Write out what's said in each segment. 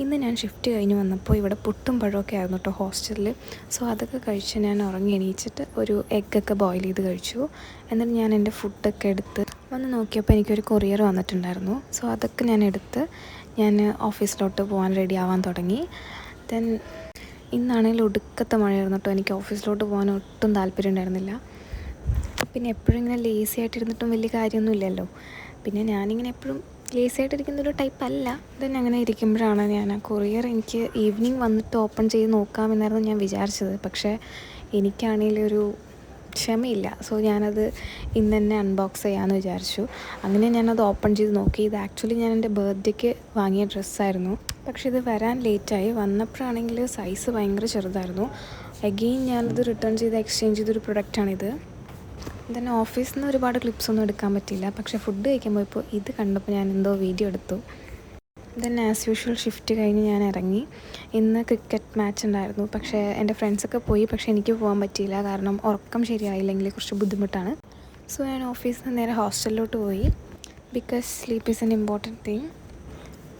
ഇന്ന് ഞാൻ ഷിഫ്റ്റ് കഴിഞ്ഞ് വന്നപ്പോൾ ഇവിടെ പുട്ടും പഴമൊക്കെ ആയിരുന്നു കേട്ടോ ഹോസ്റ്റലിൽ. സോ അതൊക്കെ കഴിച്ച് ഞാൻ ഉറങ്ങി എണീച്ചിട്ട് ഒരു എഗ്ഗൊക്കെ ബോയിൽ ചെയ്ത് കഴിച്ചു. എന്നിട്ട് ഞാൻ എൻ്റെ ഫുഡൊക്കെ എടുത്ത് വന്ന് നോക്കിയപ്പോൾ എനിക്കൊരു കൊറിയർ വന്നിട്ടുണ്ടായിരുന്നു. സോ അതൊക്കെ ഞാൻ എടുത്ത് ഞാൻ ഓഫീസിലോട്ട് പോകാൻ റെഡി ആവാൻ തുടങ്ങി. ദെൻ ഇന്നാണെങ്കിൽ ഒടുക്കത്തെ മഴയായിരുന്നു കേട്ടോ. എനിക്ക് ഓഫീസിലോട്ട് പോകാൻ ഒട്ടും താല്പര്യം ഉണ്ടായിരുന്നില്ല. പിന്നെ എപ്പോഴും ഇങ്ങനെ ലേസി ആയിട്ടിരുന്നിട്ടും വലിയ കാര്യമൊന്നുമില്ലല്ലോ. പിന്നെ ഞാനിങ്ങനെ എപ്പോഴും ലേസി ആയിട്ടിരിക്കുന്നൊരു ടൈപ്പ് അല്ല. ദെൻ അങ്ങനെ ഇരിക്കുമ്പോഴാണ് ഞാൻ ആ കൊറിയർ എനിക്ക് ഈവനിങ് വന്നിട്ട് ഓപ്പൺ ചെയ്ത് നോക്കാമെന്നായിരുന്നു ഞാൻ വിചാരിച്ചത്. പക്ഷേ എനിക്കാണെങ്കിൽ ഒരു ക്ഷമയില്ല. സോ ഞാനത് ഇന്ന് തന്നെ അൺബോക്സ് ചെയ്യാമെന്ന് വിചാരിച്ചു. അങ്ങനെ ഞാനത് ഓപ്പൺ ചെയ്ത് നോക്കി. ഇത് ആക്ച്വലി ഞാൻ എൻ്റെ ബർത്ത്ഡേക്ക് വാങ്ങിയ ഡ്രസ്സായിരുന്നു. പക്ഷേ ഇത് വരാൻ ലേറ്റായി. വന്നപ്പോഴാണെങ്കിൽ സൈസ് ഭയങ്കര ചെറുതായിരുന്നു. അഗെയിൻ ഞാനത് റിട്ടേൺ ചെയ്ത് എക്സ്ചേഞ്ച് ചെയ്തൊരു പ്രൊഡക്റ്റാണിത്. ദെൻ ഓഫീസിൽ നിന്ന് ഒരുപാട് ക്ലിപ്സൊന്നും എടുക്കാൻ പറ്റിയില്ല. പക്ഷേ ഫുഡ് കഴിക്കുമ്പോൾ ഇപ്പോൾ ഇത് കണ്ടപ്പോൾ ഞാൻ എന്തോ വീഡിയോ എടുത്തു. ദെൻ ആസ് യൂഷ്വൽ ഷിഫ്റ്റ് കഴിഞ്ഞ് ഞാൻ ഇറങ്ങി. ഇന്ന് ക്രിക്കറ്റ് മാച്ച് ഉണ്ടായിരുന്നു. പക്ഷേ എൻ്റെ ഫ്രണ്ട്സൊക്കെ പോയി. പക്ഷേ എനിക്ക് പോകാൻ പറ്റിയില്ല. കാരണം ഉറക്കം ശരിയായില്ലെങ്കിൽ കുറച്ച് ബുദ്ധിമുട്ടാണ്. സോ ഞാൻ ഓഫീസിൽ നിന്ന് നേരെ ഹോസ്റ്റലിലോട്ട് പോയി. Because sleep is an important thing.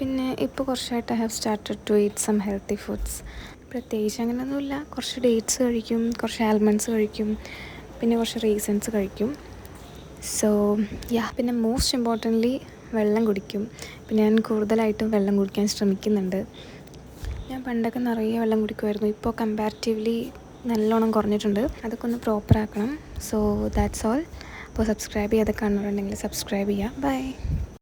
പിന്നെ ഇപ്പോൾ കുറച്ചായിട്ട് I have started to eat some healthy foods. പ്രത്യേകിച്ച് അങ്ങനെയൊന്നുമില്ല. കുറച്ച് ഡേറ്റ്സ് കഴിക്കും, കുറച്ച് ആൽമണ്ട്സ് കഴിക്കും, പിന്നെ കുറച്ച് റീസൺസ് കഴിക്കും. സോ പിന്നെ മോസ്റ്റ് ഇമ്പോർട്ടൻ്റ്ലി വെള്ളം കുടിക്കും. പിന്നെ ഞാൻ കൂടുതലായിട്ടും വെള്ളം കുടിക്കാൻ ശ്രമിക്കുന്നുണ്ട്. ഞാൻ പണ്ടൊക്കെ നിറയെ വെള്ളം കുടിക്കുമായിരുന്നു. ഇപ്പോൾ കമ്പാരിറ്റീവ്ലി നല്ലോണം കുറഞ്ഞിട്ടുണ്ട്. അതൊക്കെ ഒന്ന് പ്രോപ്പറാക്കണം. So that's all. അപ്പോൾ സബ്സ്ക്രൈബ് ചെയ്യാതെ കാണുന്നുണ്ടെങ്കിൽ സബ്സ്ക്രൈബ് ചെയ്യുക. ബൈ.